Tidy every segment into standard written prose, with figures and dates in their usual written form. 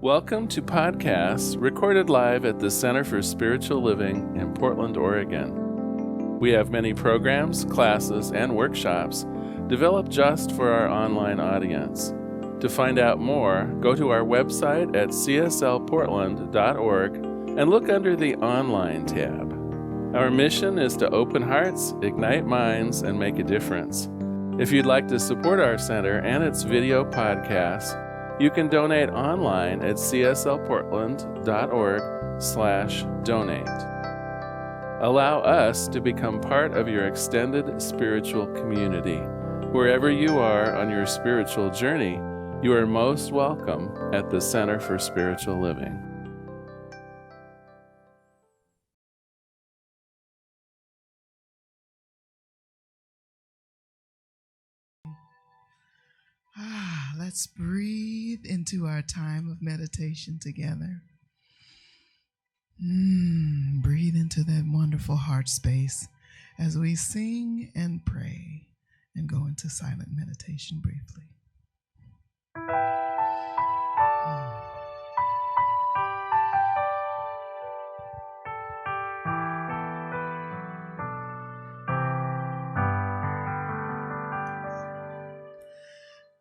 Welcome to podcasts recorded live at the Center for Spiritual Living in Portland, Oregon. We have many programs, classes, and workshops developed just for our online audience. To find out more, go to our website at cslportland.org and look under the Online tab. Our mission is to open hearts, ignite minds, and make a difference. If you'd like to support our center and its video podcasts, you can donate online at cslportland.org/donate. Allow us to become part of your extended spiritual community. Wherever you are on your spiritual journey, you are most welcome at the Center for Spiritual Living. Let's breathe into our time of meditation together. Breathe into that wonderful heart space as we sing and pray and go into silent meditation briefly.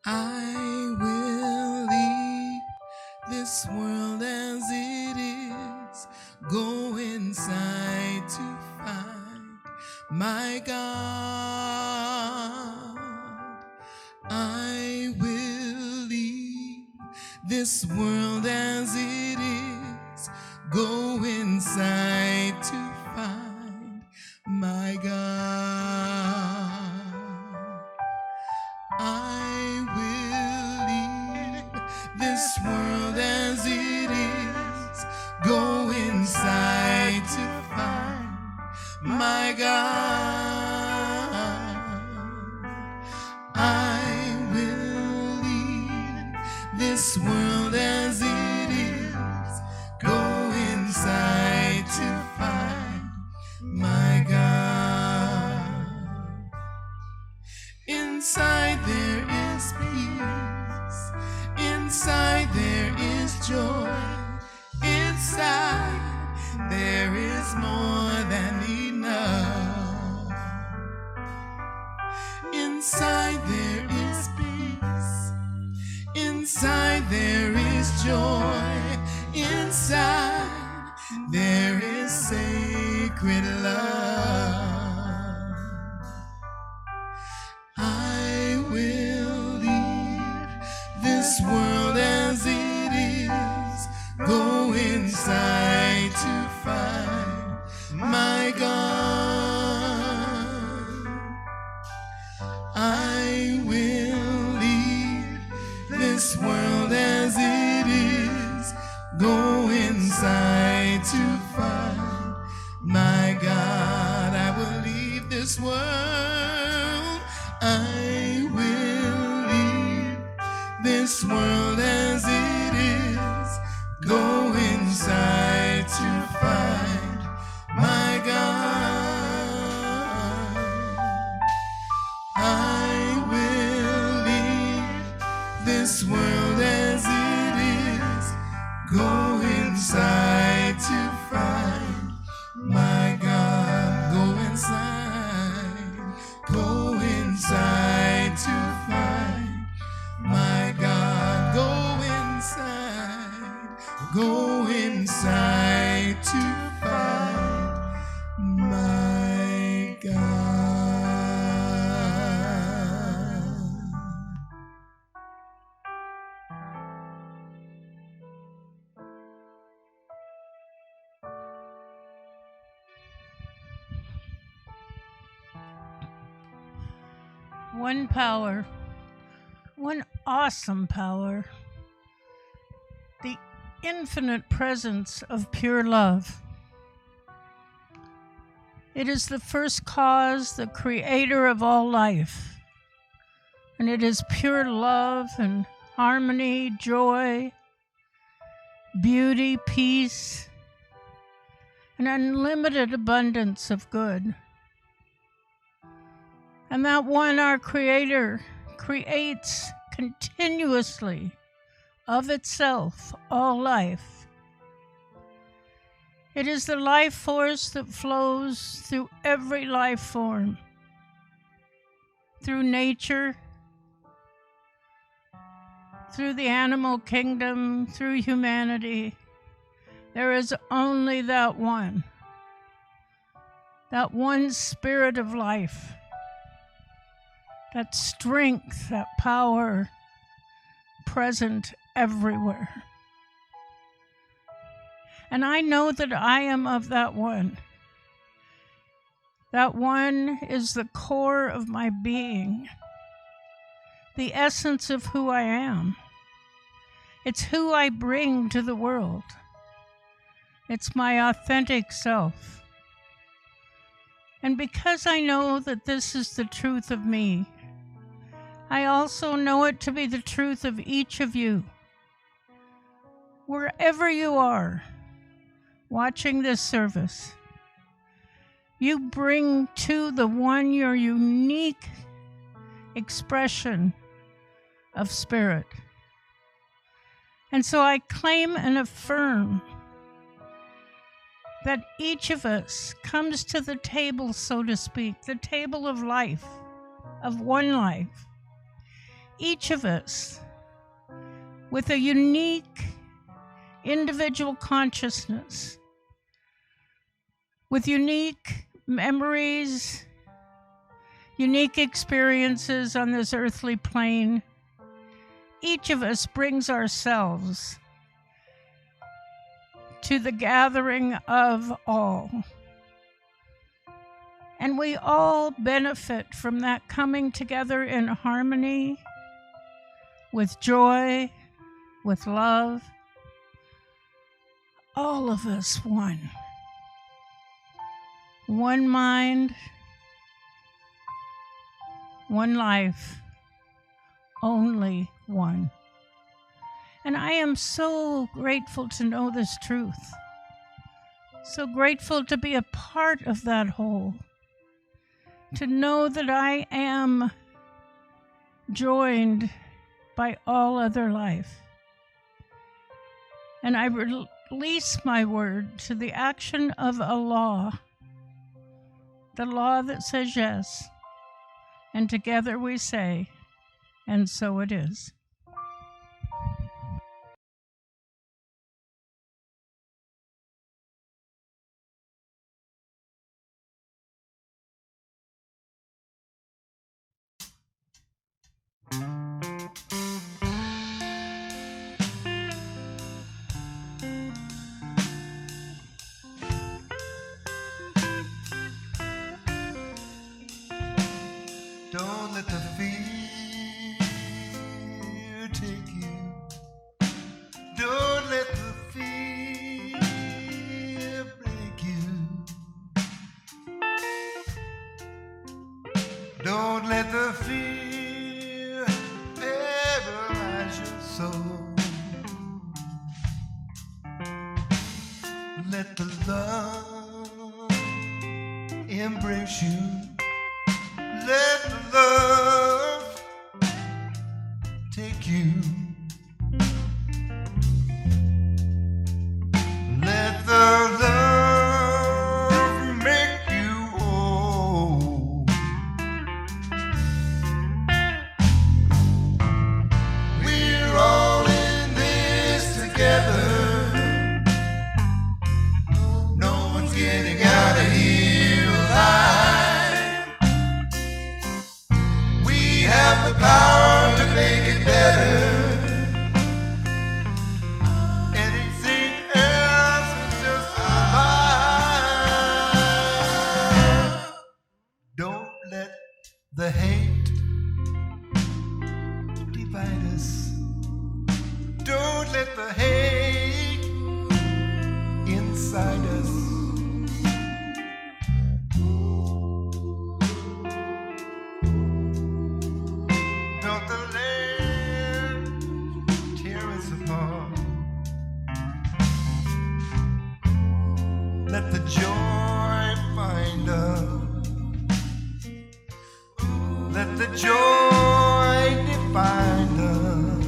I will leave this world as it is, go inside to find my God. I will leave this world as it is, go inside to find my God. I will leave this world as it is, go inside to find my God. I will leave this world as it is, go inside to find my God. Inside there is peace, inside there is joy, inside there is more than enough. Inside there is peace, inside there is joy, inside there is sacred love. I will leave this world as it is, go inside to find my God. I will leave this world as it is, go inside to find my God. I will leave this world. I will leave this world as it is, go inside to find my God. I will leave this world as it is, go inside to find my God. Go inside, go inside to find my God. Go inside to find my God. One power, one awesome power, the infinite presence of pure love. It is the first cause, the creator of all life, and it is pure love and harmony, joy, beauty, peace, an unlimited abundance of good. And that one, our Creator, creates continuously of itself, all life. It is the life force that flows through every life form, through nature, through the animal kingdom, through humanity. There is only that one spirit of life, that strength, that power present everywhere. And I know that I am of that one. That one is the core of my being, the essence of who I am. It's who I bring to the world. It's my authentic self. And because I know that this is the truth of me, I also know it to be the truth of each of you. Wherever you are watching this service, you bring to the one your unique expression of spirit. And so I claim and affirm that each of us comes to the table, so to speak, the table of life, of one life. Each of us with a unique individual consciousness, with unique memories, unique experiences on this earthly plane. Each of us brings ourselves to the gathering of all. And we all benefit from that coming together in harmony, with joy, with love. All of us one. One mind, one life, only one. And I am so grateful to know this truth. So grateful to be a part of that whole. To know that I am joined by all other life. And I release my word to the action of a law. The law that says yes. And together we say, and so it is. Don't let the fear take you. Don't let the fear break you. Don't let the fear paralyze your soul. Let the love embrace you. Let the love take you. Let the love make you whole. We're all in this together. No one's getting out of here alive. We have the power to make it better. Anything else is just a lie. Don't let the hate divide us. Don't let the hate inside us. Don't the land tear us apart. Let the joy find us. Let the joy define us.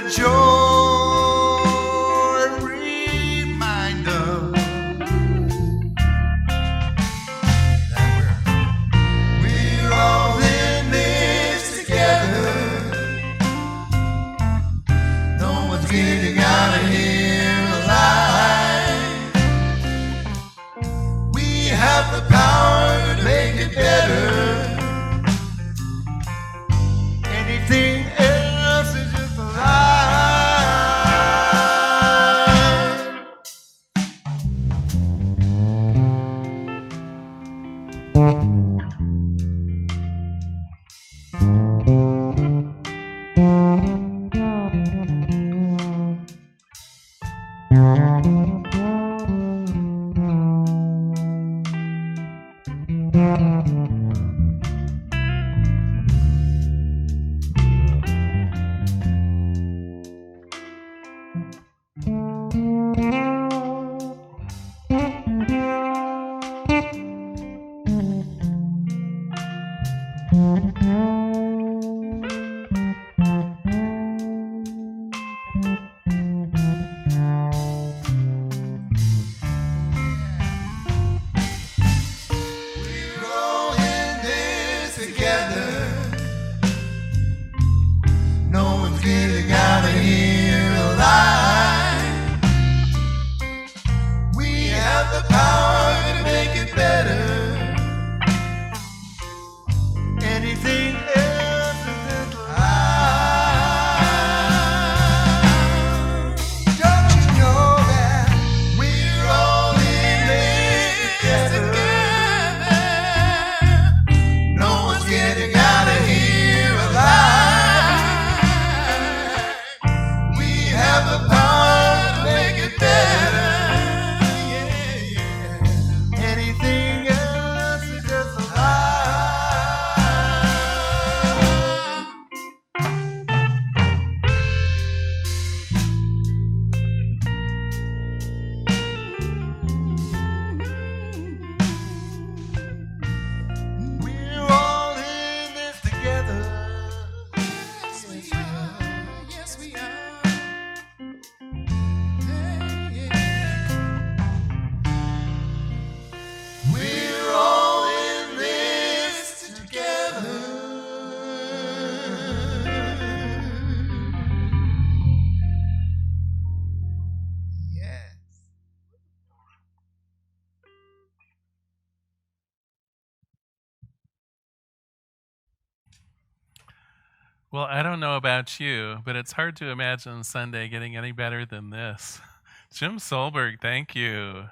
a joy reminder that we're all in this together. No one's getting out of here alive. We have the power to make it better. Anything else is just a lie. We're all in this together. No one's getting out of here alive. We have the power to make it better. Anything else is just a lie. Don't you know that we're all in this together? No one's getting out of here alive. We have the power to make it better. Yeah, yeah. Anything else is just a lie. We're all in this together. Yes, we are. Yes, we are. Yeah, yeah. We're all in this together. Yes. Well, I don't know about you, but it's hard to imagine Sunday getting any better than this. Jim Solberg, thank you.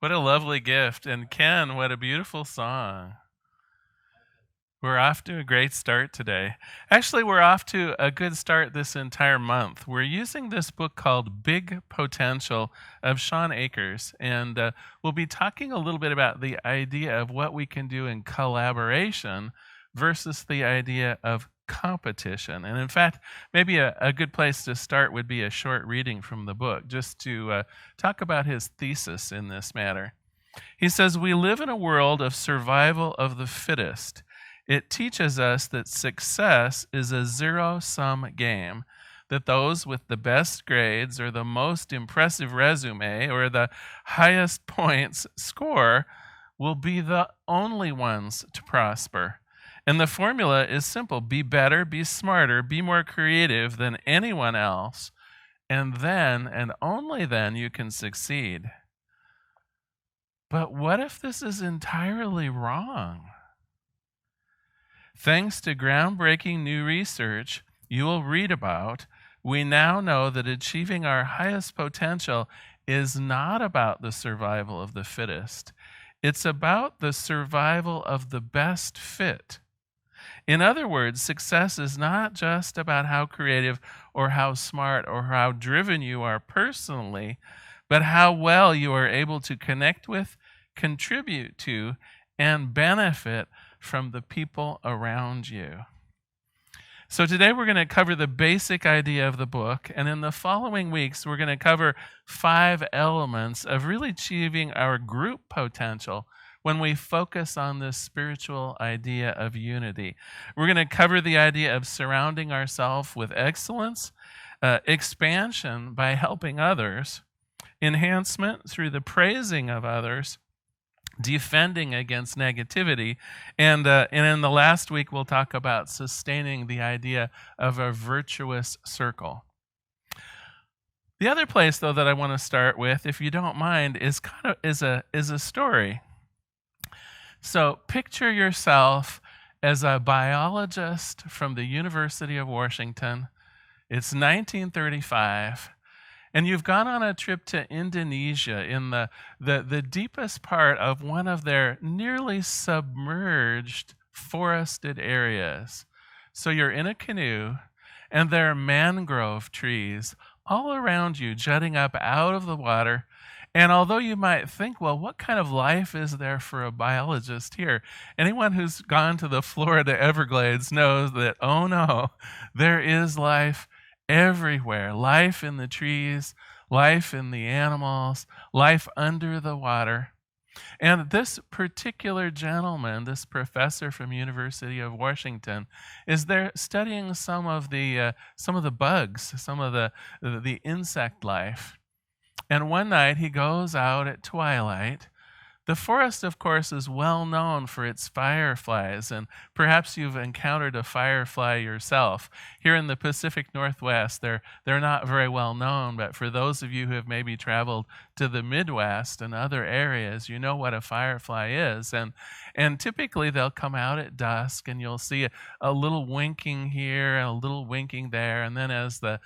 What a lovely gift. And Ken, what a beautiful song. We're off to a great start today. Actually, we're off to a good start this entire month. We're using this book called Big Potential of Shawn Achors, and we'll be talking a little bit about the idea of what we can do in collaboration versus the idea of competition. And in fact, maybe a good place to start would be a short reading from the book, just to talk about his thesis in this matter. He says, "We live in a world of survival of the fittest. It teaches us that success is a zero-sum game, that those with the best grades or the most impressive resume or the highest points score will be the only ones to prosper. And the formula is simple: be better, be smarter, be more creative than anyone else, and then, and only then, you can succeed." But what if this is entirely wrong? Thanks to groundbreaking new research you will read about, we now know that achieving our highest potential is not about the survival of the fittest. It's about the survival of the best fit. In other words, success is not just about how creative or how smart or how driven you are personally, but how well you are able to connect with, contribute to, and benefit from the people around you. So today we're going to cover the basic idea of the book, and in the following weeks we're going to cover 5 elements of really achieving our group potential when we focus on this spiritual idea of unity. We're going to cover the idea of surrounding ourselves with excellence, expansion by helping others, enhancement through the praising of others, defending against negativity, and in the last week we'll talk about sustaining the idea of a virtuous circle. The other place, though, that I want to start with, if you don't mind, is a story. So picture yourself as a biologist from the University of Washington. It's 1935. And you've gone on a trip to Indonesia in the deepest part of one of their nearly submerged forested areas. So you're in a canoe, and there are mangrove trees all around you jutting up out of the water. And although you might think, well, what kind of life is there for a biologist here? Anyone who's gone to the Florida Everglades knows that, oh no, there is life everywhere. Life in the trees, life in the animals, life under the water. And this particular gentleman, this professor from University of Washington, is there studying some of the bugs, some of the insect life. And one night he goes out at twilight. The forest, of course, is well known for its fireflies, and perhaps you've encountered a firefly yourself. Here in the Pacific Northwest, they're not very well known, but for those of you who have maybe traveled to the Midwest and other areas, you know what a firefly is. And typically they'll come out at dusk, and you'll see a little winking here and a little winking there, and then as the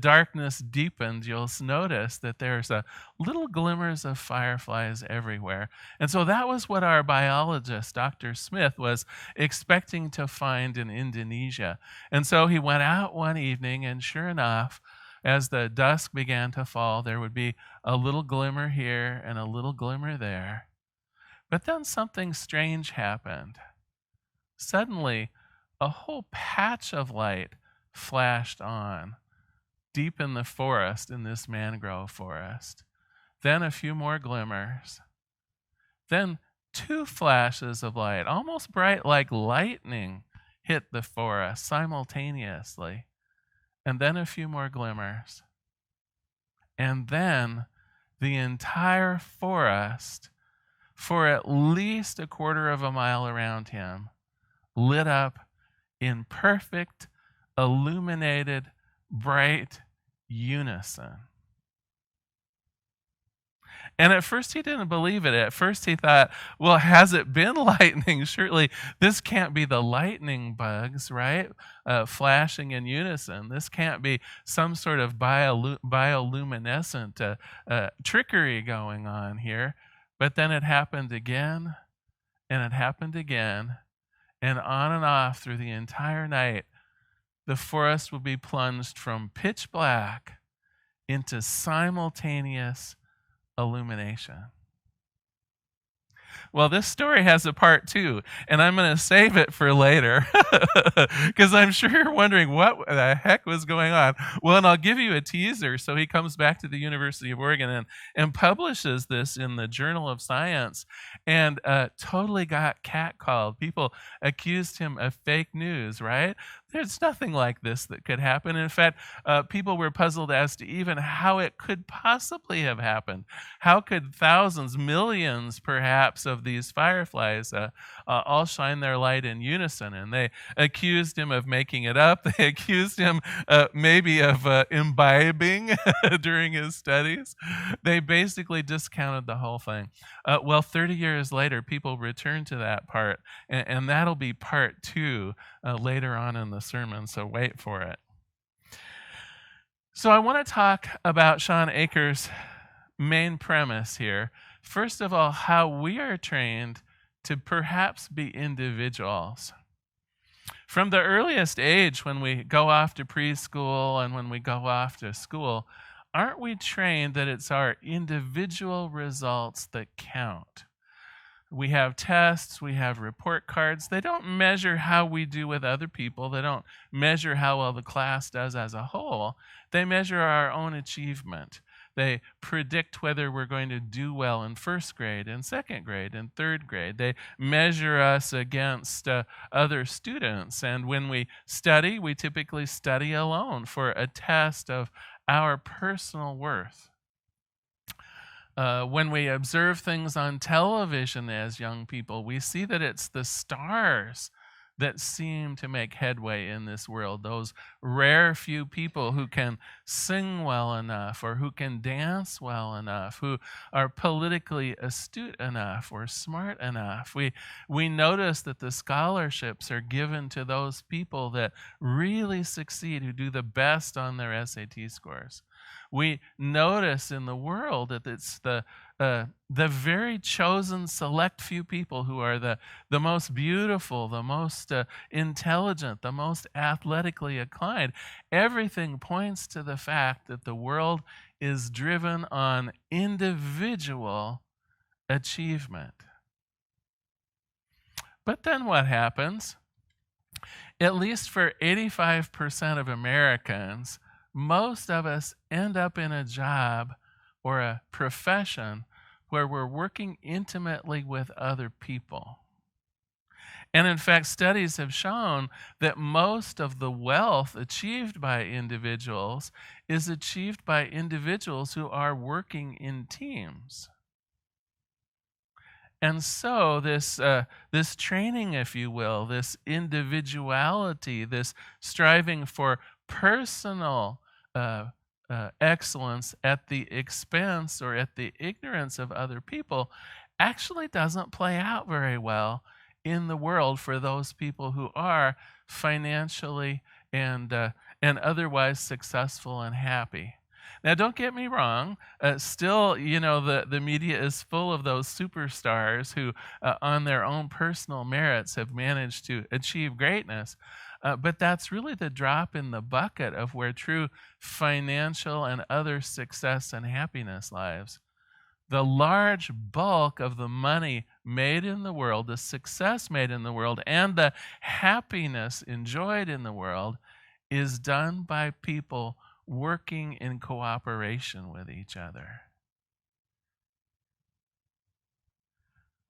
darkness deepens, you'll notice that there's little glimmers of fireflies everywhere. And so that was what our biologist, Dr. Smith, was expecting to find in Indonesia. And so he went out one evening, and sure enough, as the dusk began to fall, there would be a little glimmer here and a little glimmer there. But then something strange happened. Suddenly, a whole patch of light flashed on deep in the forest, in this mangrove forest. Then a few more glimmers. Then 2 flashes of light, almost bright like lightning, hit the forest simultaneously. And then a few more glimmers. And then the entire forest, for at least a quarter of a mile around him, lit up in perfect, illuminated, bright unison. And at first he didn't believe it. At first he thought, well, has it been lightning? Surely this can't be the lightning bugs, right? Flashing in unison. This can't be some sort of bioluminescent trickery going on here. But then it happened again, and it happened again, and on and off through the entire night, the forest would be plunged from pitch black into simultaneous illumination. Well, this story has a part 2, and I'm going to save it for later because I'm sure you're wondering what the heck was going on. Well, and I'll give you a teaser. So he comes back to the University of Oregon and publishes this in the Journal of Science, and totally got catcalled. People accused him of fake news, right? There's nothing like this that could happen. In fact, people were puzzled as to even how it could possibly have happened. How could thousands, millions perhaps, of these fireflies all shine their light in unison? And they accused him of making it up. They accused him maybe of imbibing during his studies. They basically discounted the whole thing. Well, 30 years later, people returned to that part, and that'll be part 2 later on in the sermon, so wait for it. So I want to talk about Shawn Achor's main premise here. First of all, how we are trained to perhaps be individuals. From the earliest age, when we go off to preschool and when we go off to school, aren't we trained that it's our individual results that count? We have tests, we have report cards. They don't measure how we do with other people. They don't measure how well the class does as a whole. They measure our own achievement. They predict whether we're going to do well in first grade and second grade and third grade. They measure us against other students. And when we study, we typically study alone for a test of our personal worth. When we observe things on television as young people, we see that it's the stars that seem to make headway in this world. Those rare few people who can sing well enough, or who can dance well enough, who are politically astute enough or smart enough. We notice that the scholarships are given to those people that really succeed, who do the best on their SAT scores. We notice in the world that it's the very chosen select few people who are the most beautiful, the most intelligent, the most athletically inclined. Everything points to the fact that the world is driven on individual achievement. But then what happens? At least for 85% of Americans, most of us end up in a job or a profession where we're working intimately with other people. And in fact, studies have shown that most of the wealth achieved by individuals is achieved by individuals who are working in teams. And so this training, if you will, this individuality, this striving for personal excellence at the expense or at the ignorance of other people actually doesn't play out very well in the world for those people who are financially and otherwise successful and happy. Now, don't get me wrong. Still, the media is full of those superstars who, on their own personal merits, have managed to achieve greatness. But that's really the drop in the bucket of where true financial and other success and happiness lies. The large bulk of the money made in the world, the success made in the world, and the happiness enjoyed in the world is done by people working in cooperation with each other.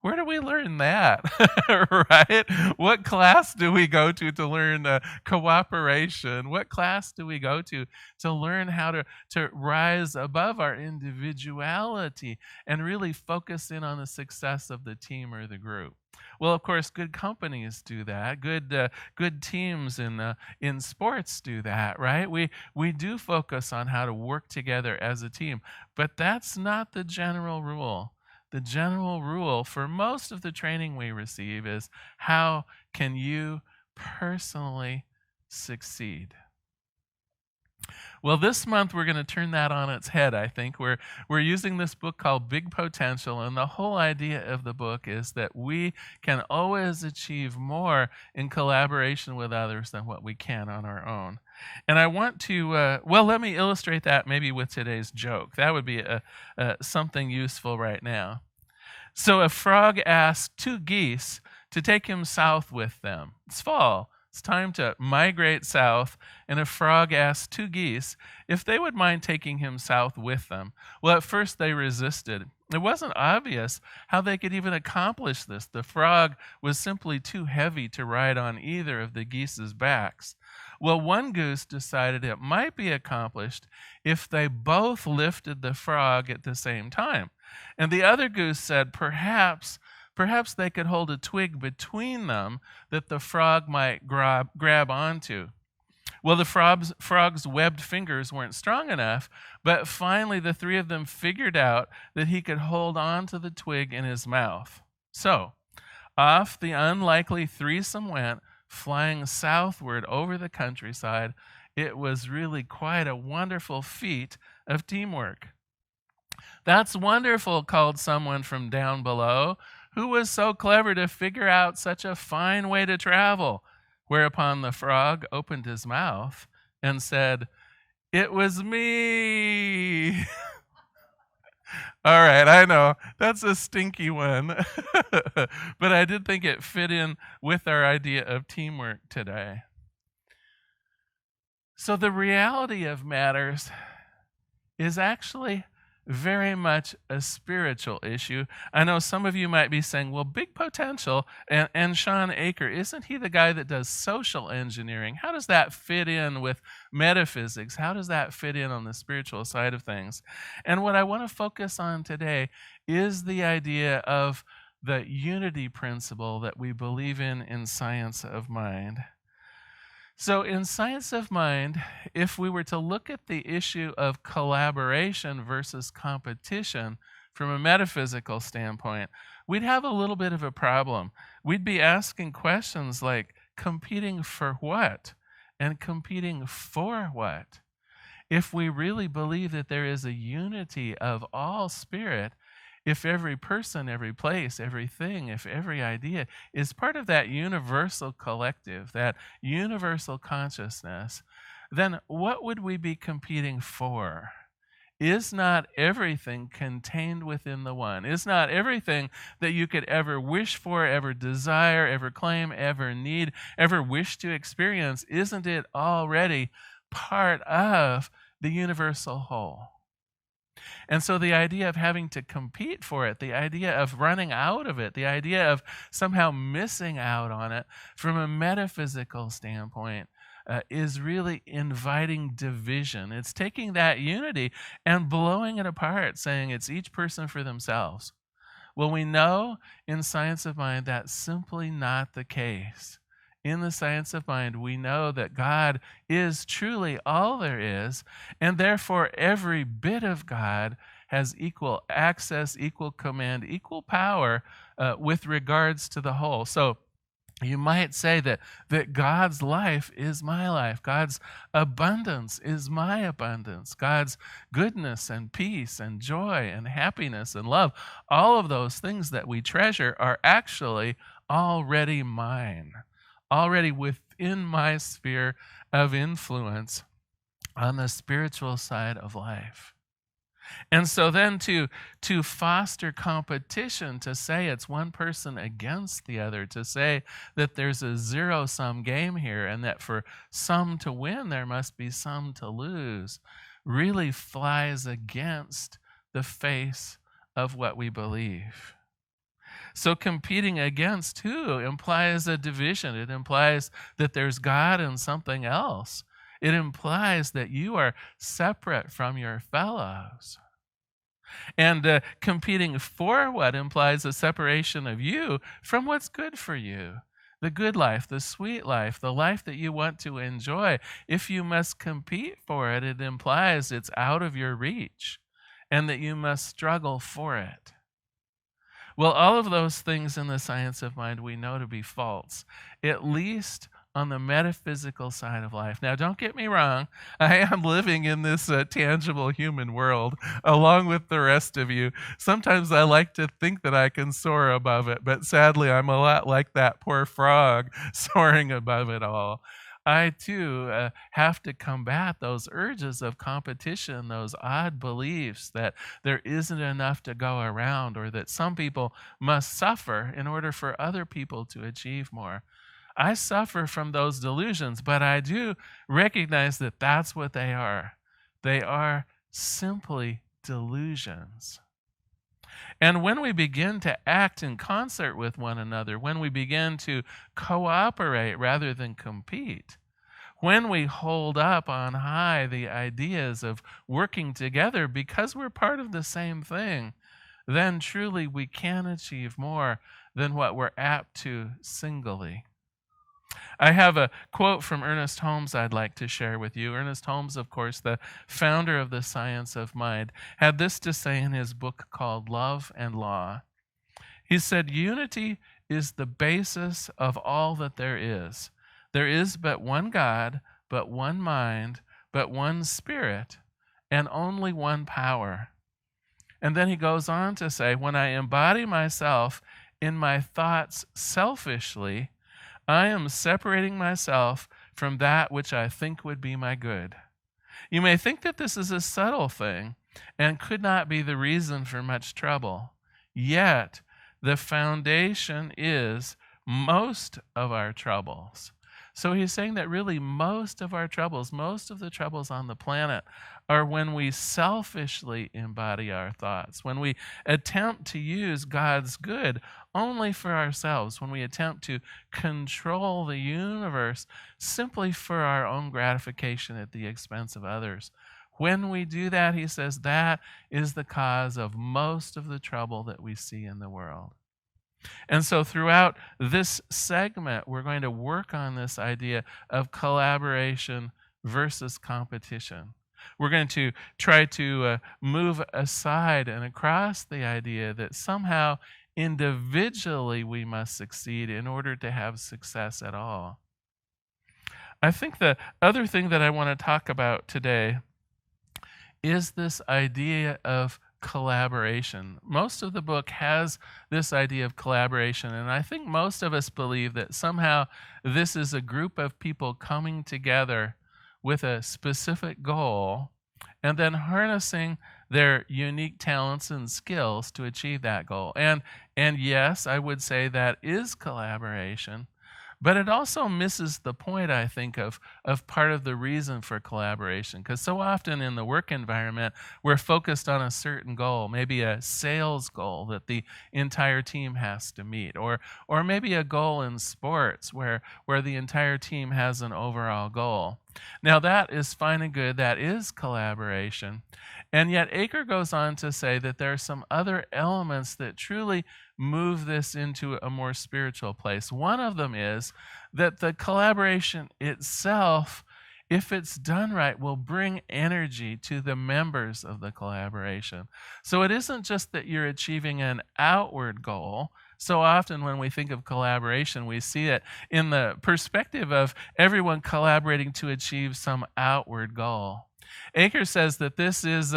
Where do we learn that, right? What class do we go to learn cooperation? What class do we go to learn how to rise above our individuality and really focus in on the success of the team or the group? Well, of course, good companies do that. Good teams in sports do that, right? We do focus on how to work together as a team, but that's not the general rule. The general rule for most of the training we receive is, how can you personally succeed? Well, this month we're going to turn that on its head, I think. We're using this book called Big Potential, and the whole idea of the book is that we can always achieve more in collaboration with others than what we can on our own. And I want to, let me illustrate that maybe with today's joke. That would be something useful right now. So a frog asked two geese to take him south with them. It's fall. It's time to migrate south, and a frog asked two geese if they would mind taking him south with them. Well, at first they resisted. It wasn't obvious how they could even accomplish this. The frog was simply too heavy to ride on either of the geese's backs. Well, one goose decided it might be accomplished if they both lifted the frog at the same time. And the other goose said, perhaps they could hold a twig between them that the frog might grab onto. Well, the frog's webbed fingers weren't strong enough, but finally the three of them figured out that he could hold on to the twig in his mouth. So, off the unlikely threesome went, flying southward over the countryside. It was really quite a wonderful feat of teamwork. "That's wonderful," called someone from down below. "Who was so clever to figure out such a fine way to travel?" Whereupon the frog opened his mouth and said, "It was me." All right, I know, that's a stinky one. But I did think it fit in with our idea of teamwork today. So the reality of matters is actually very much a spiritual issue. I know some of you might be saying, well, big potential, and Shawn Achor, isn't he the guy that does social engineering? How does that fit in with metaphysics? How does that fit in on the spiritual side of things? And what I want to focus on today is the idea of the unity principle that we believe in science of mind. So in science of mind, if we were to look at the issue of collaboration versus competition from a metaphysical standpoint, we'd have a little bit of a problem. We'd be asking questions like, competing for what? And competing for what? If we really believe that there is a unity of all spirit, if every person, every place, everything, if every idea is part of that universal collective, that universal consciousness, then what would we be competing for? Is not everything contained within the one? Is not everything that you could ever wish for, ever desire, ever claim, ever need, ever wish to experience, isn't it already part of the universal whole? And so the idea of having to compete for it, the idea of running out of it, the idea of somehow missing out on it from a metaphysical standpoint is really inviting division. It's taking that unity and blowing it apart, saying it's each person for themselves. Well, we know in science of mind that's simply not the case. In the science of mind, we know that God is truly all there is, and therefore every bit of God has equal access, equal command, equal power with regards to the whole. So you might say that God's life is my life. God's abundance is my abundance. God's goodness and peace and joy and happiness and love, all of those things that we treasure are actually already mine. Already within my sphere of influence on the spiritual side of life. And so then to foster competition, to say it's one person against the other, to say that there's a zero-sum game here and that for some to win, there must be some to lose, really flies against the face of what we believe. So competing against who implies a division. It implies that there's God and something else. It implies that you are separate from your fellows. And competing for what implies a separation of you from what's good for you. The good life, the sweet life, the life that you want to enjoy. If you must compete for it, it implies it's out of your reach and that you must struggle for it. Well, all of those things in the science of mind we know to be false, at least on the metaphysical side of life. Now, don't get me wrong. I am living in this tangible human world along with the rest of you. Sometimes I like to think that I can soar above it, but sadly, I'm a lot like that poor frog soaring above it all. I, too, have to combat those urges of competition, those odd beliefs that there isn't enough to go around or that some people must suffer in order for other people to achieve more. I suffer from those delusions, but I do recognize that that's what they are. They are simply delusions. And when we begin to act in concert with one another, when we begin to cooperate rather than compete, when we hold up on high the ideas of working together because we're part of the same thing, then truly we can achieve more than what we're apt to singly. I have a quote from Ernest Holmes I'd like to share with you. Ernest Holmes, of course, the founder of the science of mind, had this to say in his book called Love and Law. He said, "Unity is the basis of all that there is. There is but one God, but one mind, but one spirit, and only one power." And then he goes on to say, "When I embody myself in my thoughts selfishly, I am separating myself from that which I think would be my good." You may think that this is a subtle thing and could not be the reason for much trouble. Yet, the foundation is most of our troubles. So he's saying that really most of our troubles, most of the troubles on the planet, are when we selfishly embody our thoughts, when we attempt to use God's good only for ourselves, when we attempt to control the universe simply for our own gratification at the expense of others. When we do that, he says, that is the cause of most of the trouble that we see in the world. And so throughout this segment, we're going to work on this idea of collaboration versus competition. We're going to try to move aside and across the idea that somehow individually we must succeed in order to have success at all. I think the other thing that I want to talk about today is this idea of collaboration. Most of the book has this idea of collaboration, and I think most of us believe that somehow this is a group of people coming together with a specific goal and then harnessing their unique talents and skills to achieve that goal. And yes, I would say that is collaboration. But it also misses the point, I think, of part of the reason for collaboration. Because so often in the work environment, we're focused on a certain goal, maybe a sales goal that the entire team has to meet, or maybe a goal in sports where the entire team has an overall goal. Now that is fine and good, that is collaboration. And yet Achor goes on to say that there are some other elements that truly move this into a more spiritual place. One of them is that the collaboration itself, if it's done right, will bring energy to the members of the collaboration. So it isn't just that you're achieving an outward goal. So often when we think of collaboration, we see it in the perspective of everyone collaborating to achieve some outward goal. Achor says that this is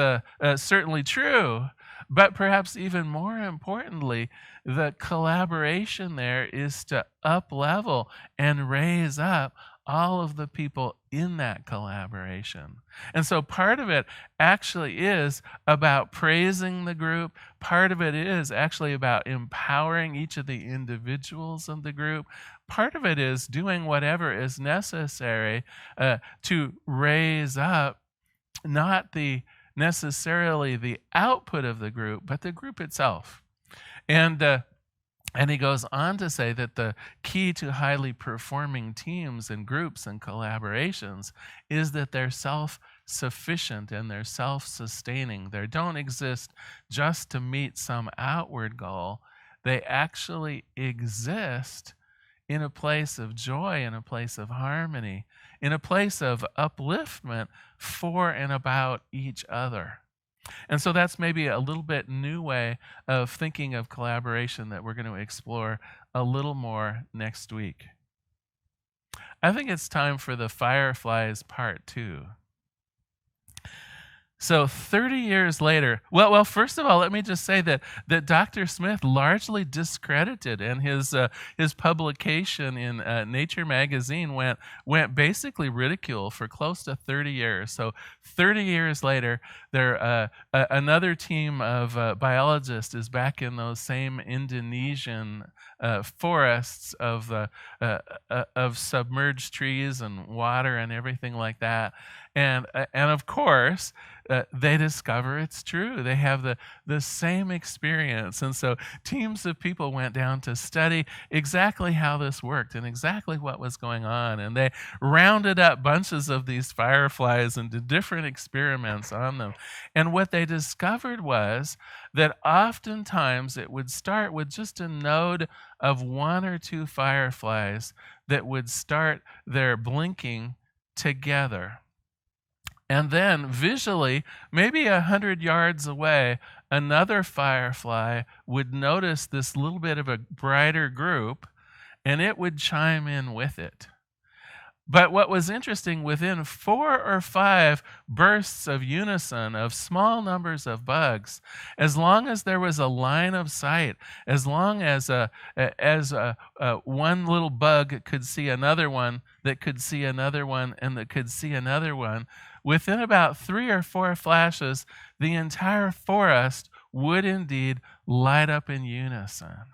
certainly true, but perhaps even more importantly, the collaboration there is to up-level and raise up all of the people in that collaboration. And so part of it actually is about praising the group. Part of it is actually about empowering each of the individuals of the group. Part of it is doing whatever is necessary to raise up not necessarily the output of the group, but the group itself. And he goes on to say that the key to highly performing teams and groups and collaborations is that they're self-sufficient and they're self-sustaining. They don't exist just to meet some outward goal. They actually exist in a place of joy, in a place of harmony, in a place of upliftment for and about each other. And so that's maybe a little bit new way of thinking of collaboration that we're going to explore a little more next week. I think it's time for the Fireflies Part 2. So 30 years later, well, first of all, let me just say that Dr. Smith largely discredited, and his publication in Nature magazine went basically ridicule for close to 30 years. So 30 years later, another team of biologists is back in those same Indonesian forests of submerged trees and water and everything like that. And of course, they discover it's true. They have the same experience. And so teams of people went down to study exactly how this worked and exactly what was going on. And they rounded up bunches of these fireflies and did different experiments on them. And what they discovered was that oftentimes it would start with just a node of one or two fireflies that would start their blinking together. And then visually, maybe 100 yards away, another firefly would notice this little bit of a brighter group, and it would chime in with it. But what was interesting, within 4 or 5 bursts of unison of small numbers of bugs, as long as there was a line of sight, as long as one little bug could see another one, that could see another one, and that could see another one, within about 3 or 4 flashes, the entire forest would indeed light up in unison.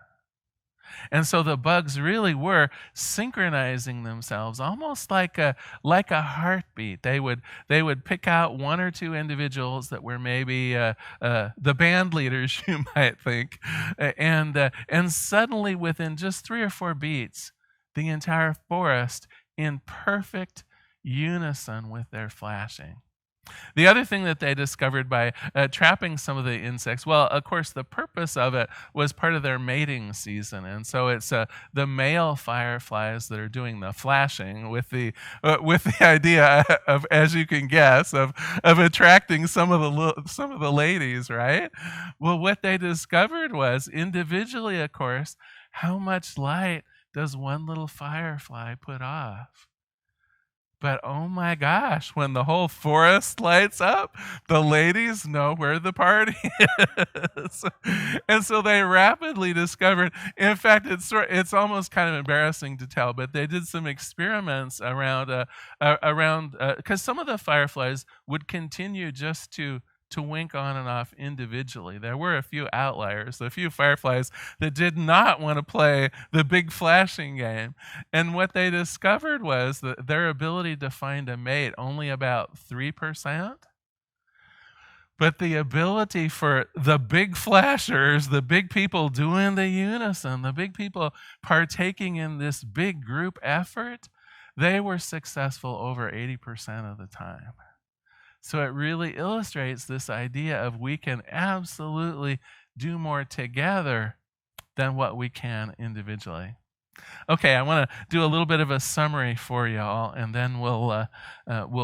And so the bugs really were synchronizing themselves, almost like a heartbeat. They would pick out one or two individuals that were maybe the band leaders, you might think, and suddenly within just 3 or 4 beats, the entire forest in perfect unison with their flashing. The other thing that they discovered by trapping some of the insects, well, of course, the purpose of it was part of their mating season. And so it's the male fireflies that are doing the flashing with the idea of, as you can guess, of attracting some of the ladies, right? Well, what they discovered was individually, of course, how much light does one little firefly put off? But oh my gosh, when the whole forest lights up, the ladies know where the party is. And so they rapidly discovered, in fact, it's almost kind of embarrassing to tell, but they did some experiments around, because some of the fireflies would continue just to wink on and off individually. There were a few outliers, a few fireflies that did not want to play the big flashing game. And what they discovered was that their ability to find a mate only about 3%. But the ability for the big flashers, the big people doing the unison, the big people partaking in this big group effort, they were successful over 80% of the time. So it really illustrates this idea of we can absolutely do more together than what we can individually. Okay, I want to do a little bit of a summary for you all, and then we'll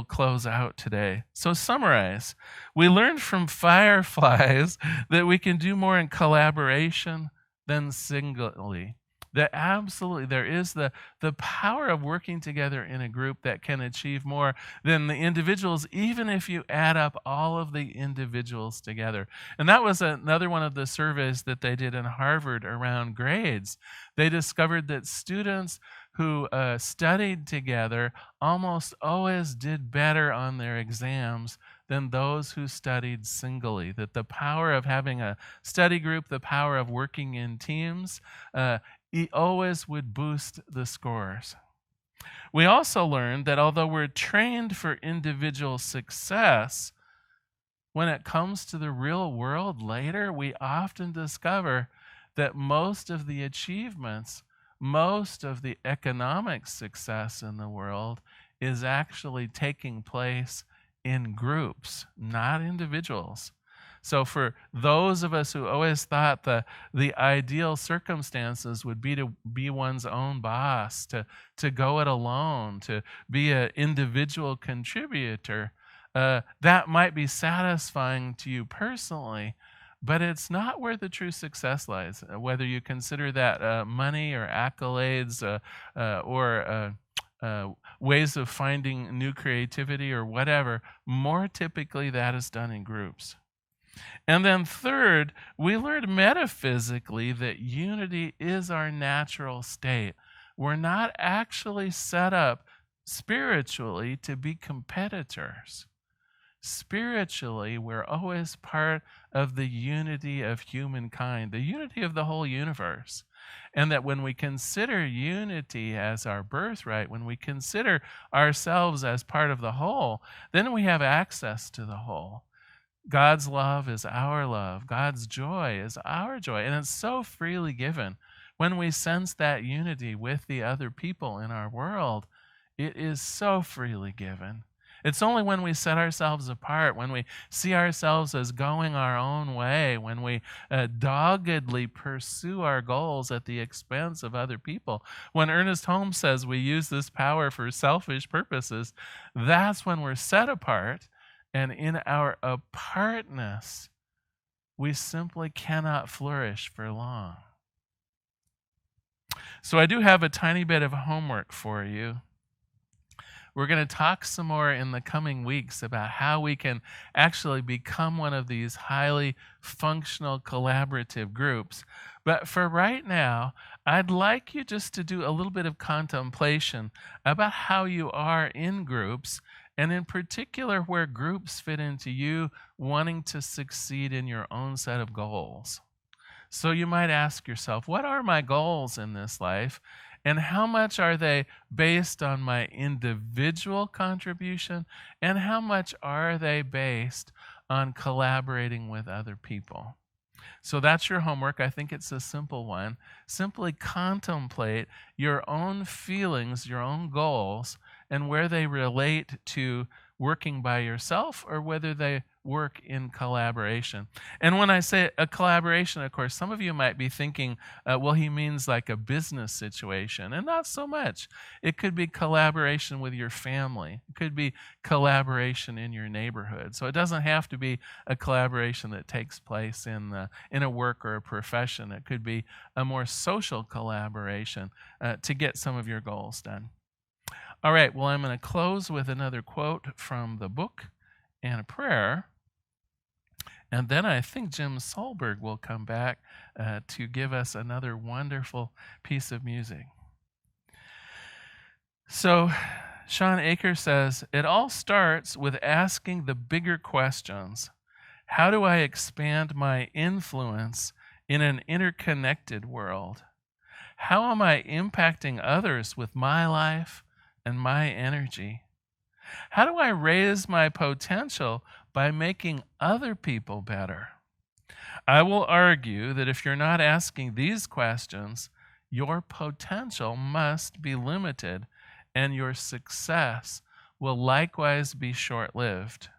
close out today. So summarize. We learned from fireflies that we can do more in collaboration than singly. That absolutely there is the power of working together in a group that can achieve more than the individuals, even if you add up all of the individuals together. And that was another one of the surveys that they did in Harvard around grades. They discovered that students who studied together almost always did better on their exams than those who studied singly. That the power of having a study group, the power of working in teams, it always would boost the scores. We also learned that although we're trained for individual success, when it comes to the real world later, we often discover that most of the achievements, most of the economic success in the world is actually taking place in groups, not individuals. So for those of us who always thought the ideal circumstances would be to be one's own boss, to go it alone, to be an individual contributor, that might be satisfying to you personally, but it's not where the true success lies. Whether you consider that money or accolades or ways of finding new creativity or whatever, more typically that is done in groups. And then third, we learned metaphysically that unity is our natural state. We're not actually set up spiritually to be competitors. Spiritually, we're always part of the unity of humankind, the unity of the whole universe. And that when we consider unity as our birthright, when we consider ourselves as part of the whole, then we have access to the whole. God's love is our love. God's joy is our joy. And it's so freely given. When we sense that unity with the other people in our world, it is so freely given. It's only when we set ourselves apart, when we see ourselves as going our own way, when we doggedly pursue our goals at the expense of other people. When Ernest Holmes says we use this power for selfish purposes, that's when we're set apart. And in our apartness, we simply cannot flourish for long. So I do have a tiny bit of homework for you. We're going to talk some more in the coming weeks about how we can actually become one of these highly functional collaborative groups. But for right now, I'd like you just to do a little bit of contemplation about how you are in groups, and in particular where groups fit into you wanting to succeed in your own set of goals. So you might ask yourself, what are my goals in this life? And how much are they based on my individual contribution? And how much are they based on collaborating with other people? So that's your homework. I think it's a simple one. Simply contemplate your own feelings, your own goals, and where they relate to working by yourself or whether they work in collaboration. And when I say a collaboration, of course, some of you might be thinking, well, he means like a business situation, and not so much. It could be collaboration with your family. It could be collaboration in your neighborhood. So it doesn't have to be a collaboration that takes place in a work or a profession. It could be a more social collaboration to get some of your goals done. All right, well, I'm going to close with another quote from the book and a prayer. And then I think Jim Solberg will come back to give us another wonderful piece of music. So Shawn Achor says, it all starts with asking the bigger questions. How do I expand my influence in an interconnected world? How am I impacting others with my life and my energy? How do I raise my potential by making other people better? I will argue that if you're not asking these questions, your potential must be limited and your success will likewise be short-lived.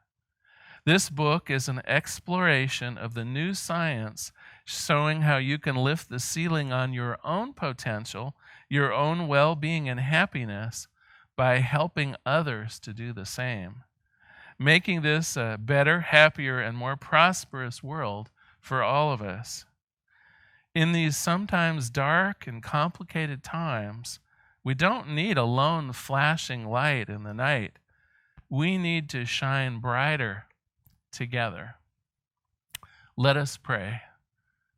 This book is an exploration of the new science showing how you can lift the ceiling on your own potential, your own well-being and happiness by helping others to do the same, making this a better, happier, and more prosperous world for all of us. In these sometimes dark and complicated times, we don't need a lone flashing light in the night. We need to shine brighter together. Let us pray.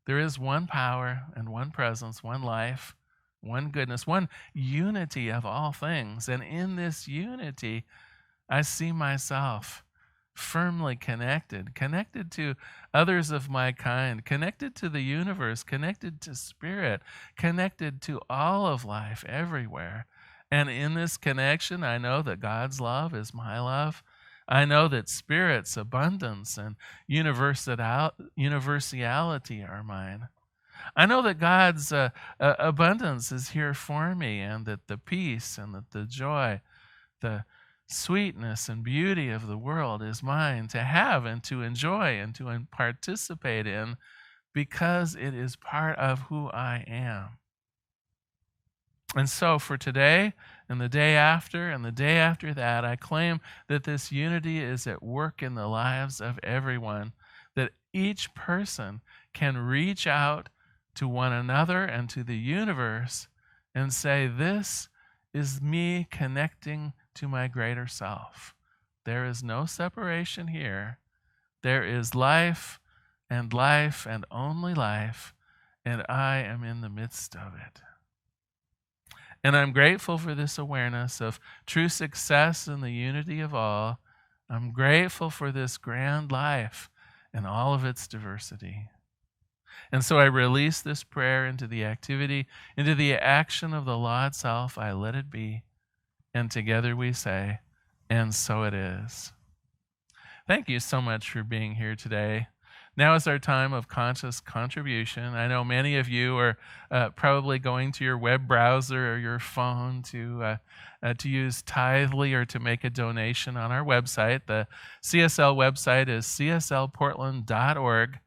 There is one power and one presence, one life, one goodness, one unity of all things. And in this unity, I see myself firmly connected to others of my kind, connected to the universe, connected to spirit, connected to all of life everywhere. And in this connection, I know that God's love is my love. I know that Spirit's abundance and universality are mine. I know that God's abundance is here for me, and that the peace and that the joy, the sweetness and beauty of the world is mine to have and to enjoy and to participate in because it is part of who I am. And so for today and the day after and the day after that, I claim that this unity is at work in the lives of everyone, that each person can reach out to one another and to the universe and say, this is me connecting to my greater self. There is no separation here. There is life and only life, and I am in the midst of it. And I'm grateful for this awareness of true success in the unity of all. I'm grateful for this grand life and all of its diversity. And so I release this prayer into the activity, into the action of the law itself. I let it be. And together we say, and so it is. Thank you so much for being here today. Now is our time of conscious contribution. I know many of you are probably going to your web browser or your phone to use Tithely or to make a donation on our website. The CSL website is cslportland.org,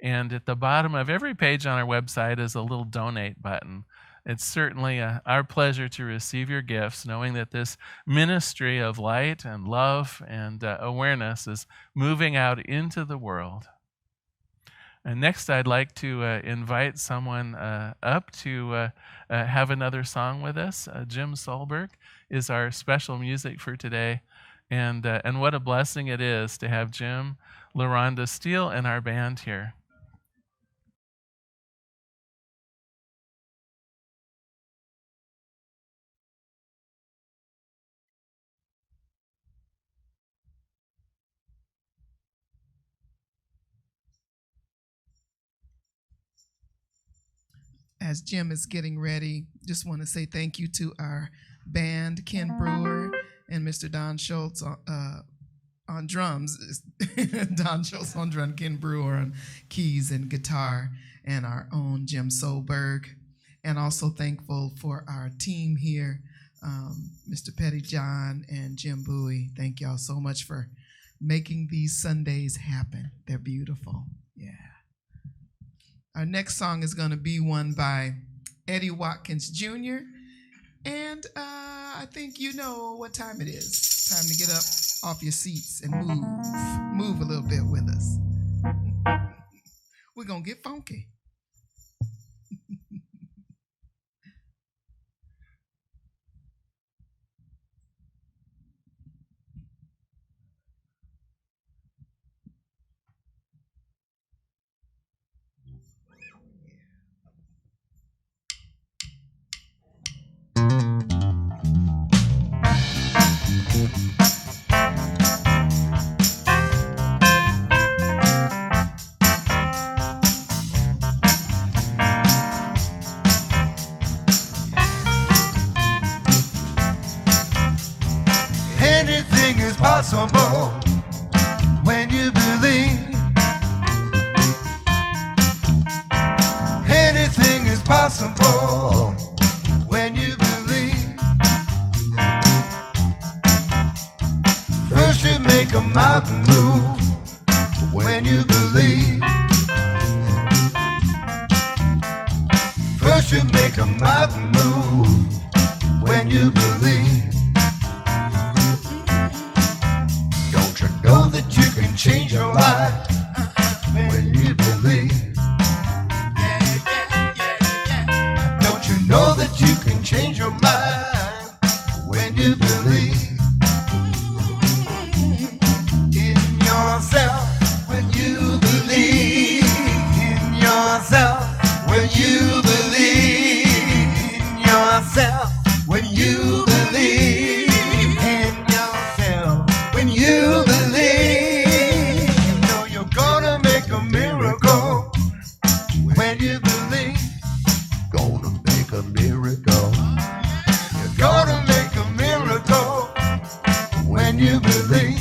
and at the bottom of every page on our website is a little donate button. It's certainly our pleasure to receive your gifts, knowing that this ministry of light and love and awareness is moving out into the world. And next, I'd like to invite someone up to have another song with us. Jim Solberg is our special music for today. And what a blessing it is to have Jim, LaRhonda Steele, and our band here. as Jim is getting ready, just want to say thank you to our band, Ken Brewer and Mr. Don Schultz on drums. Don Schultz on drum, Ken Brewer on keys and guitar, and our own Jim Solberg. And also thankful for our team here, Mr. Petty John and Jim Bowie. Thank y'all so much for making these Sundays happen. They're beautiful. Yeah. Our next song is going to be one by Eddie Watkins Jr. And I think you know what time it is. Time to get up off your seats and move a little bit with us. We're going to get funky. Anything is possible when you believe. Anything is possible when you believe. First you make a mountain move when you believe. First you make a mountain move when you believe. Know that you can change your life when you believe. Don't you know that you can change your mind when you believe in yourself? When you believe in yourself, when you believe in yourself, when you believe in yourself, when you believe, you know you're gonna make a miracle. When you believe, gonna make a miracle. You're gonna make a miracle. When you believe,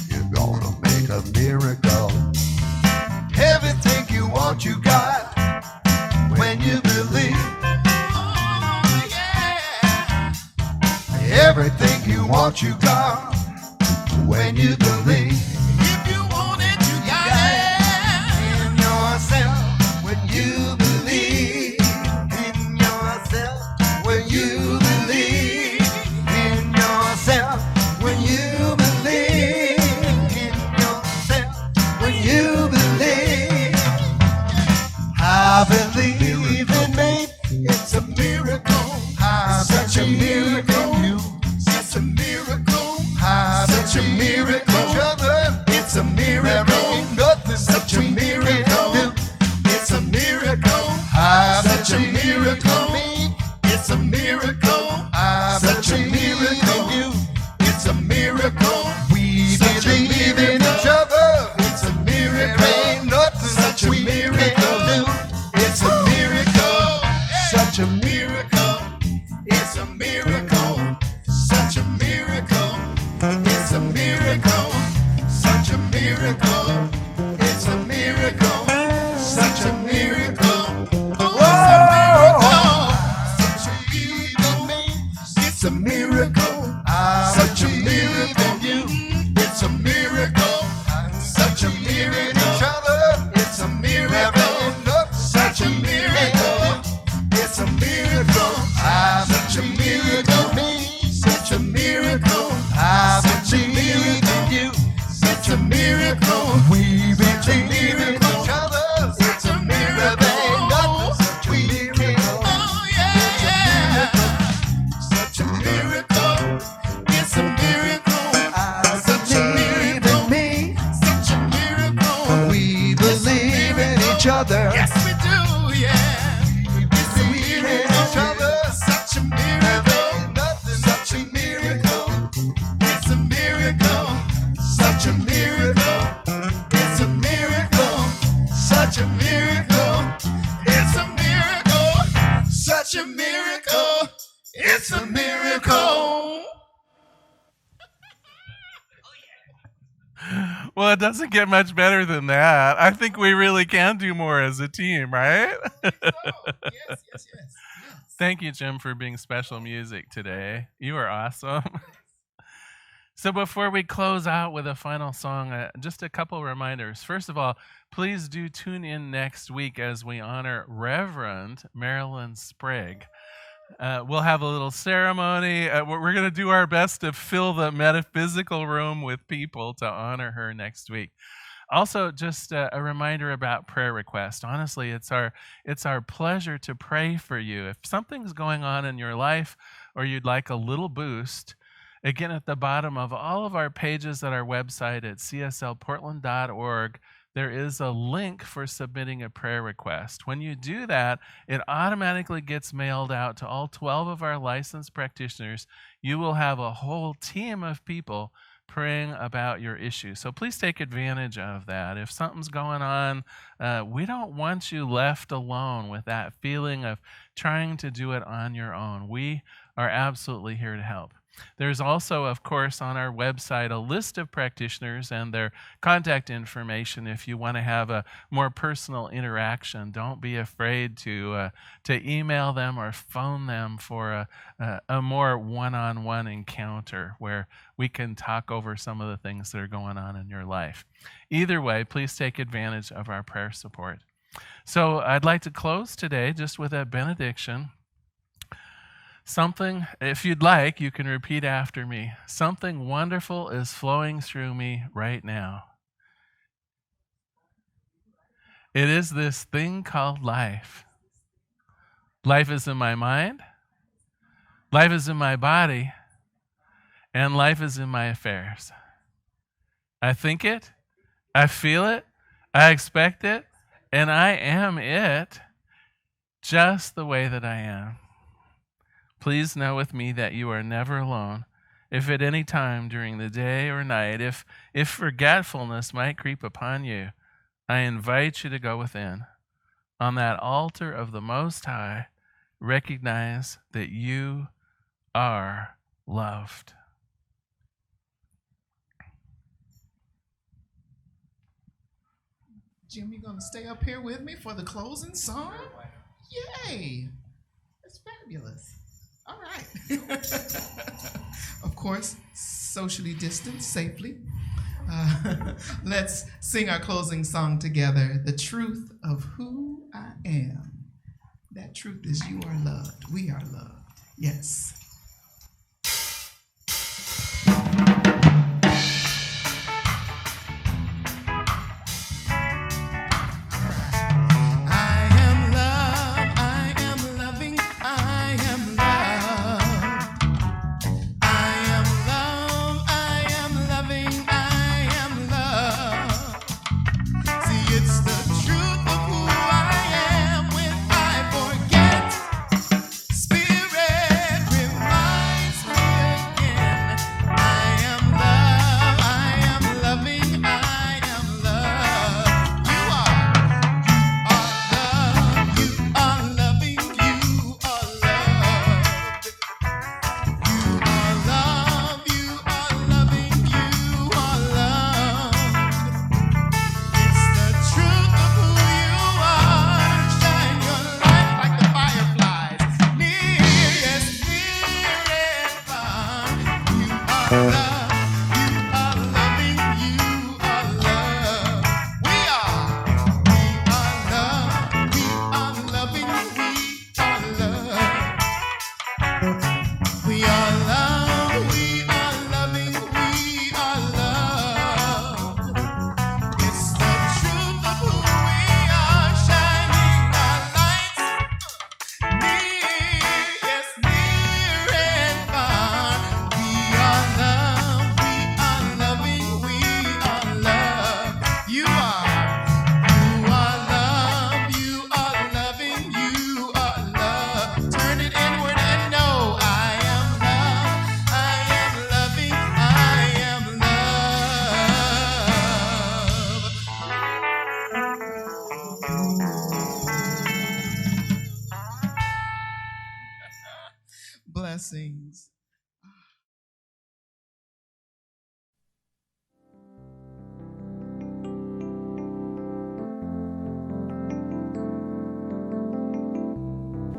you're gonna make a miracle. Everything you want, you got. When you believe, everything you want, you got. When you believe, if you want it, you got it. In yourself, when you believe in yourself, when you believe in yourself, when you believe in yourself, when you believe, I believe in me. It's a miracle. Such a miracle. Such a miracle. Such a miracle. It's a miracle. Nothing. Such a miracle. It's a miracle. Such a miracle. It's a miracle. Such a miracle. It's a miracle. We believe in each other. It's a miracle. Ain't nothing. Such a miracle. It's a miracle. Such a miracle. It's a miracle. Such a miracle. It's a miracle. Such a miracle. It's a miracle. Such a miracle. Oh, such a miracle. It's a miracle. Such a miracle. It's a miracle. Such a miracle. It's a miracle. Such a miracle. It's a miracle. Such a miracle. Such a miracle. I believe in you. It's a miracle. We believe in each other. It's a miracle. Such a miracle. Oh yeah. Such a miracle. It's a miracle. Such a miracle. Me. Such a miracle. We believe in each other. Yes, we do. Yeah. We believe in each other. Such a miracle. Such a miracle. It's a miracle. Such a miracle. It's a miracle. Well, it doesn't get much better than that. I think we really can do more as a team, right? Yes. Thank you, Jim, for being special music today. You are awesome. So before we close out with a final song, just a couple reminders. First of all, please do tune in next week as we honor Reverend Marilyn Sprague. We'll have a little ceremony. We're going to do our best to fill the metaphysical room with people to honor her next week. Also, just a reminder about prayer requests. Honestly, it's our pleasure to pray for you. If something's going on in your life or you'd like a little boost, again, at the bottom of all of our pages at our website at cslportland.org, there is a link for submitting a prayer request. When you do that, it automatically gets mailed out to all 12 of our licensed practitioners. You will have a whole team of people praying about your issue. So please take advantage of that. If something's going on, we don't want you left alone with that feeling of trying to do it on your own. We are absolutely here to help. There's also, of course, on our website a list of practitioners and their contact information if you want to have a more personal interaction. Don't be afraid to email them or phone them for a more one-on-one encounter where we can talk over some of the things that are going on in your life. Either way, please take advantage of our prayer support. So I'd like to close today just with a benediction. Something, if you'd like, you can repeat after me. Something wonderful is flowing through me right now. It is this thing called life. Life is in my mind, life is in my body, and life is in my affairs. I think it, I feel it, I expect it, and I am it just the way that I am. Please know with me that you are never alone. If at any time during the day or night, if forgetfulness might creep upon you, I invite you to go within. On that altar of the Most High, recognize that you are loved. Jim, you gonna stay up here with me for the closing song? Yay! That's fabulous. All right. Of course, socially distanced safely. Let's sing our closing song together. The truth of who I am. That truth is you are loved. We are loved. Yes. Spirit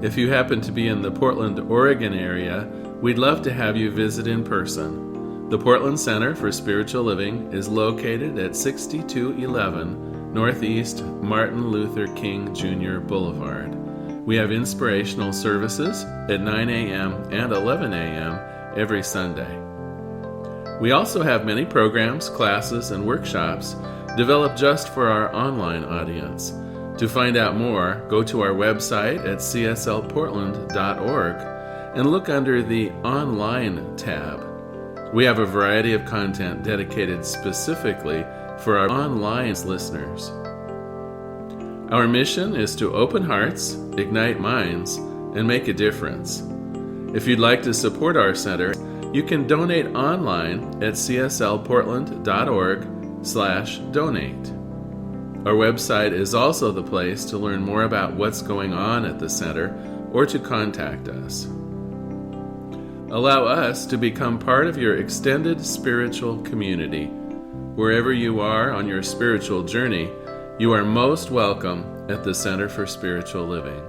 If you happen to be in the Portland, Oregon area, we'd love to have you visit in person. The Portland Center for Spiritual Living is located at 6211 Northeast Martin Luther King Jr. Boulevard. We have inspirational services at 9 a.m. and 11 a.m. every Sunday. We also have many programs, classes, and workshops developed just for our online audience. To find out more, go to our website at cslportland.org and look under the Online tab. We have a variety of content dedicated specifically for our online listeners. Our mission is to open hearts, ignite minds, and make a difference. If you'd like to support our center, you can donate online at cslportland.org/donate. Our website is also the place to learn more about what's going on at the center or to contact us. Allow us to become part of your extended spiritual community. Wherever you are on your spiritual journey, you are most welcome at the Center for Spiritual Living.